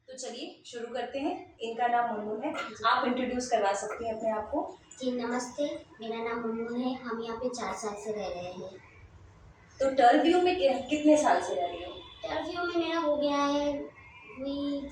तो चलिए शुरू करते हैं। इनका नाम मुन्नू है। आप इंट्रोड्यूस करवा सकती हैं अपने आप को। जी नमस्ते, मेरा नाम मुन्नू है। हम यहाँ पे 4 साल से रह रहे हैं। तो टर्व्यू में कितने साल से रह रही हो? इंटरव्यू में मेरा हो गया है वही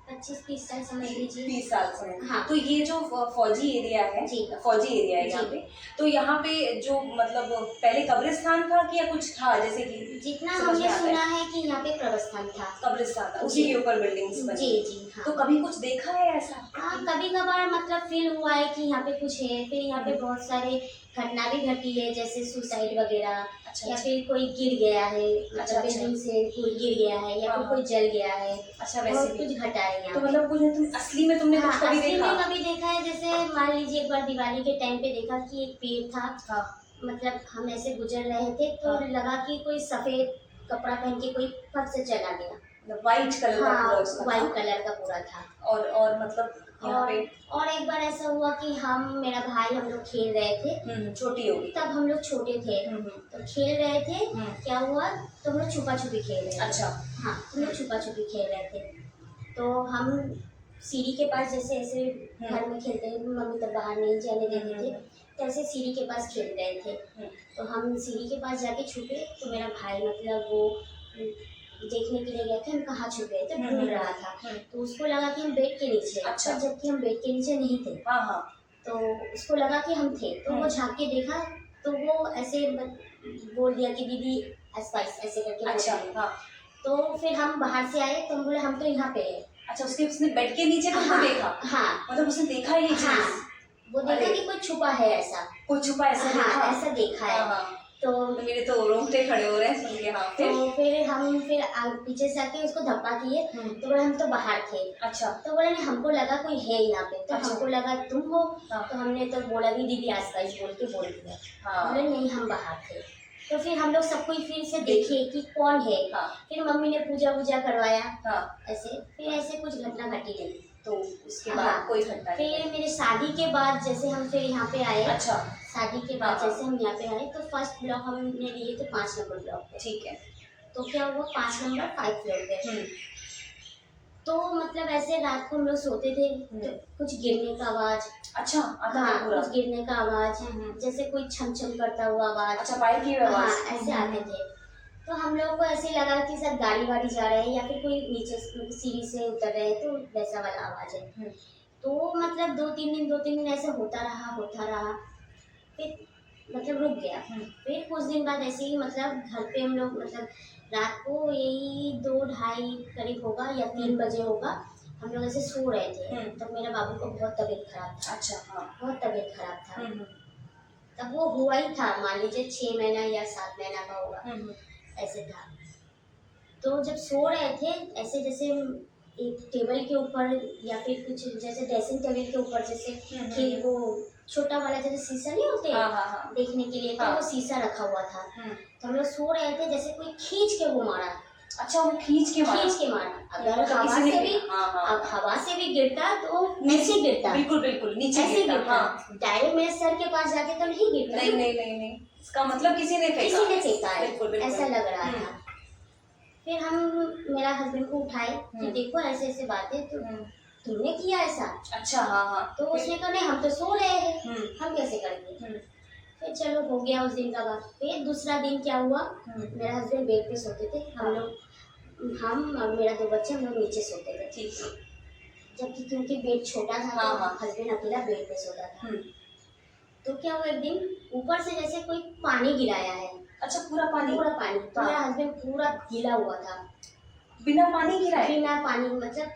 25-30 साल समझ लीजिए। 30 साल से। हाँ। तो ये जो फौजी एरिया है, जी। फौजी एरिया है यहाँ जी। पे, तो यहाँ पे जो मतलब पहले कब्रिस्तान था कि या कुछ था, जैसे कि जितना समझ हमने में आता सुना है कि यहाँ पे कब्रिस्तान था। कब्रिस्तान था, उसी जी। के ऊपर बिल्डिंग्स बनी। जी जी हाँ। तो कभी कुछ देखा है ऐसा? हाँ, कभी कभार मतलब फील हुआ है कि यहाँ पे कुछ है। फिर यहाँ पे बहुत सारे घटना भी घटी है, जैसे सुसाइड वगैरह। अच्छा, या फिर कोई गिर गया है, अच्छा, मतलब बिल्डिंग से कोई गिर गया है, या फिर हाँ, कोई जल गया है। अच्छा, बहुत वैसे भी कुछ घटा है यहाँ तो पे। मतलब कुछ तुम असली में तुमने हाँ, कुछ कभी असली देखा? में कभी देखा है। जैसे मान लीजिए एक बार दिवाली के टाइम पे देखा कि एक पेड़ था। हाँ, मतलब हम ऐसे गुजर रहे थे तो हाँ। लगा कि कोई सफेद कपड़ा पहन के कोई फट से चला गया। व्हाइट कलर का पूरा हाँ, उसका व्हाइट था। कलर का पूरा था। और मतलब यहाँ पे और एक बार ऐसा हुआ कि मेरा भाई हम लोग खेल रहे थे। छोटी होगी तब हम लोग छोटे थे तो खेल रहे थे। क्या हुआ, तो हम लोग छुपा छुपी खेल रहे थे। अच्छा। हाँ, हम लोग छुपा छुपी खेल रहे थे। तो हम सीढ़ी के पास जैसे ऐसे घर में खेलते हैं, मम्मी तब बाहर नहीं जाने देते थे, तो ऐसे सीढ़ी के पास खेल रहे थे। तो हम सीढ़ी के पास जाके छुपे तो मेरा भाई मतलब वो देखने के लिए गए थे हम कहाँ छुपे थे, ढूंढ रहा था। तो उसको लगा कि हम बेड के नीचे। अच्छा। जबकि हम बेड के नीचे नहीं थे। हाँ हाँ। तो उसको लगा कि हम थे, तो वो झांक के देखा तो वो ऐसे बोल दिया कि दीदी स्पाइस ऐसे करके। अच्छा। हाँ। तो फिर हम बाहर से आए तो हम बोले हम तो यहाँ पे है। अच्छा, उसने बेड के नीचे तुमको हाँ, देखा? हाँ, मतलब उसने देखा ये चीज? हाँ, वो देखा कि कुछ छुपा है ऐसा। कुछ छुपा ऐसा हाँ, देखा? ऐसा देखा है। हाँ। तो मेरे तो रोंगटे खड़े हो रहे हैं सुन के। हाँ, फिर हम पीछे से आके उसको धक्का किए। तो बोले हम तो बाहर थे। अच्छा। तो बोले नहीं, हमको लगा कोई है यहाँ पे। तो अच्छा। हमको लगा तुम हो। हाँ। तो हमने तो बोला कि दीदी आसपास बोल दिया। हाँ। बोले नहीं, हम बाहर थे। तो फिर हम लोग सब कोई फिर से देखे कि कौन है। हाँ। फिर मम्मी ने पूजा वूजा करवाया। हाँ। ऐसे फिर ऐसे कुछ घटना घटी नहीं। तो उसके बाद कोई घटना नहीं? फिर मेरे शादी के बाद जैसे हम फिर यहाँ पे आए। अच्छा। शादी के बाद जैसे हम यहाँ पे आए तो फर्स्ट ब्लॉक हमने लिए थे 5 नंबर ब्लॉक पे। ठीक है। तो क्या हुआ, 5 नंबर 5 फ्लोर पे। तो मतलब ऐसे रात को हम लोग सोते थे तो कुछ गिरने का आवाज। अच्छा, आता हाँ, था पूरा? कुछ गिरने का आवाज, जैसे कोई छम छम करता हुआ आवाज। अच्छा, पाइप की आवाज? हाँ, ऐसे आते थे। तो हम लोगों को ऐसे लगा कि शायद गाड़ी वाड़ी जा रहे हैं या फिर कोई नीचे सीढ़ी से उतर रहे हैं, तो वैसा वाला आवाज है। तो मतलब 2-3 दिन ऐसे होता रहा। फिर मतलब रुक गया। फिर कुछ दिन बाद ऐसे ही मतलब घर पे हम लोग मतलब रात को यही 2-2:30 करीब होगा या 3 बजे होगा, हम लोग ऐसे सो रहे थे। तब मेरा बाबू को बहुत तबीयत खराब था। अच्छा। हाँ। बहुत तबीयत खराब था। तब वो हुआ ही था, मान लीजिए 6 महीना या 7 महीना का होगा, ऐसे था। तो जब सो रहे थे ऐसे जैसे एक टेबल के ऊपर या फिर कुछ जैसे ड्रेसिंग टेबल के ऊपर जैसे कि वो छोटा वाला जैसे शीशा नहीं होते। हाँ। देखने के लिए। तो वो शीशा रखा हुआ था। तो हम लोग सो रहे थे, जैसे कोई खींच के वो मारा। अच्छा, वो खींच के मारा? अगर हवा से भी अब हवा से भी गिरता तो नीचे गिरता। बिल्कुल नीचे ऐसे गिरता। डायरेक्ट मेरे सर के पास जाके तो नहीं गिरता। नहीं, इसका मतलब किसी ने फेंका है। बिल्कुल ऐसा लग रहा था। फिर हम मेरा हस्बैंड को उठाए कि देखो ऐसे ऐसे बातें, तो तुमने किया ऐसा? अच्छा। हाँ। तो उसने कहा नहीं, हम तो सो रहे हैं, हम कैसे करेंगे। फिर चलो हो गया उस दिन का बात। फिर दूसरा दिन क्या हुआ, मेरा हस्बैंड बेड पे सोते थे, हम और मेरा 2 बच्चे हम लोग नीचे सोते थे। ठीक है। जबकि क्योंकि बेड छोटा था तो हस्बैंड अकेला बेड पे सोता था। तो क्या हुआ, एक दिन ऊपर से जैसे कोई पानी गिराया है। अच्छा, पूरा पानी? तो मेरा हस्बैंड पूरा गीला हुआ था। बिना पानी गिराए? बिना पानी मतलब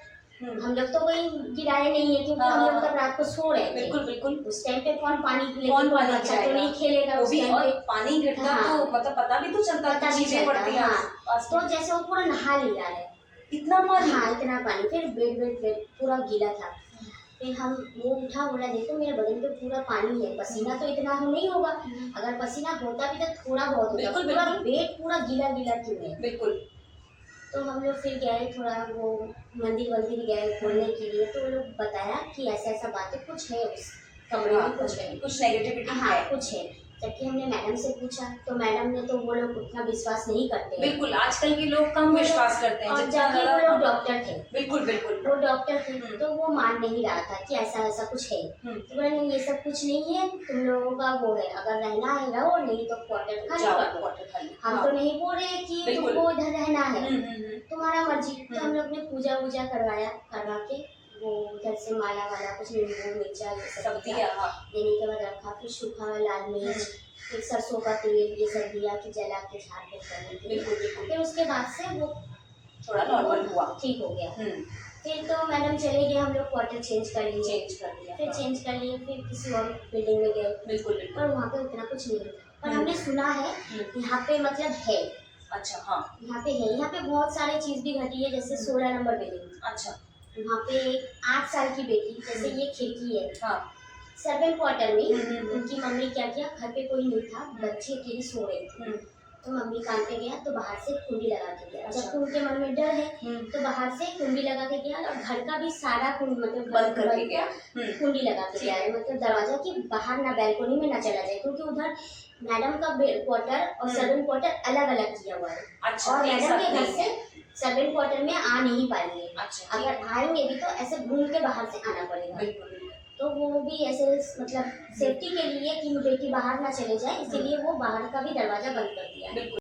हम लोग तो वही गिराए नहीं है, क्योंकि हम लोग तब रात को सो रहे थे। बिल्कुल। उस टाइम पे कौन पानी बच्चा तो नहीं खेलेगा उस टाइम पे। पानी गिरता तो मतलब पता भी तो चलता, चीजें पड़ती हैं। तो जैसे वो पूरा नहा लिया है, इतना पानी? हाँ, इतना पानी। फिर बेड पूरा गीला था। फिर हम वो उठा, बोला देखो मेरे बदन पे पूरा पानी है, पसीना तो इतना नहीं होगा। अगर पसीना होता भी तो थोड़ा बहुत होता, पूरा बेड पूरा गीला क्यों है। बिल्कुल। तो हम लोग फिर गए, थोड़ा वो मंदिर गए खोलने के लिए। तो वो लोग बताया कि ऐसा बात है, कुछ है उस कमरे में, कुछ है, कुछ नेगेटिविटी हाँ, कुछ है। जबकि हमने मैडम से पूछा तो मैडम ने तो वो लोग उतना विश्वास नहीं करते हैं। बिल्कुल, आजकल के लोग कम विश्वास करते हैं और जितना जबकि वो ज्यादा। लोग डॉक्टर थे, बिल्कुल बिल्कुल। वो डॉक्टर थे तो वो मान नहीं रहा था कि ऐसा ऐसा कुछ है। हम्म। तो बोला नहीं ये सब कुछ नहीं है, तुम लोगों का वो है, अगर रहना है रहो, नहीं तो क्वार्टर खाली जाओ कर दो। क्वार्टर खाली। हम हाँ। तो नहीं बोल रहे कि बिल्कुल। तुमको इधर रहना है, तुम्हारा मर्जी। तो हम्म। हम लोग ने पूजा वूजा करवा के वो उधर से माला वाला कुछ नींबू मिर्चा ये सब सब दिया। हाँ। देने के बाद रखा, फिर सूखा लाल मिर्च, फिर सरसों का तेल ये सब दिया कि जला के झाड़ के करने के लिए। बिल्कुल बिल्कुल। फिर उसके बाद से वो थोड़ा नॉर्मल हुआ। ठीक हो गया। हम्म। फिर तो मैडम चले गए, हम लोग क्वार्टर चेंज कर लिए। चेंज कर दिया। फिर हाँ। चेंज कर लिए, फिर किसी और बिल्डिंग में गए। बिल्कुल बिल्कुल। और वहाँ पे उतना कुछ नहीं था, पर हम्म। हमने सुना है यहाँ पे मतलब है, अच्छा। हाँ। यहाँ पे है, यहाँ पे बहुत सारी चीज भी घटी है। जैसे 16 नंबर बिल्डिंग, अच्छा। वहाँ पे 8 साल की बेटी, जैसे ये खिड़की है, हाँ। सर्वेंट क्वार्टर में हम्म। उनकी मम्मी क्या किया, घर पे कोई नहीं था, बच्चे अकेले सो रहे थे, तो मम्मी काम पे गया तो बाहर से कुंडी लगा के गया। अच्छा। जबकि उनके मन में डर है तो बाहर से कुंडी लगा के गया, और घर का भी सारा मतलब बंद करके गया। कुंडी लगा के गया है, मतलब दरवाजा की बाहर ना बैल्कोनी में ना चला जाए, क्योंकि उधर मैडम का क्वार्टर और सर्वेंट क्वार्टर अलग अलग किया हुआ है। अच्छा। और एक मैडम साथ के घर नहीं से है। सर्वेंट क्वार्टर में आ नहीं पाएंगे। अच्छा। अगर आएंगे भी तो ऐसे घूम के बाहर से आना पड़ेगा। बिल्कुल बिल्कुल। तो वो भी ऐसे मतलब सेफ्टी के लिए कि बेटी बाहर ना चले जाए, इसीलिए वो बाहर का भी दरवाजा बंद कर दिया है। बिल्कुल।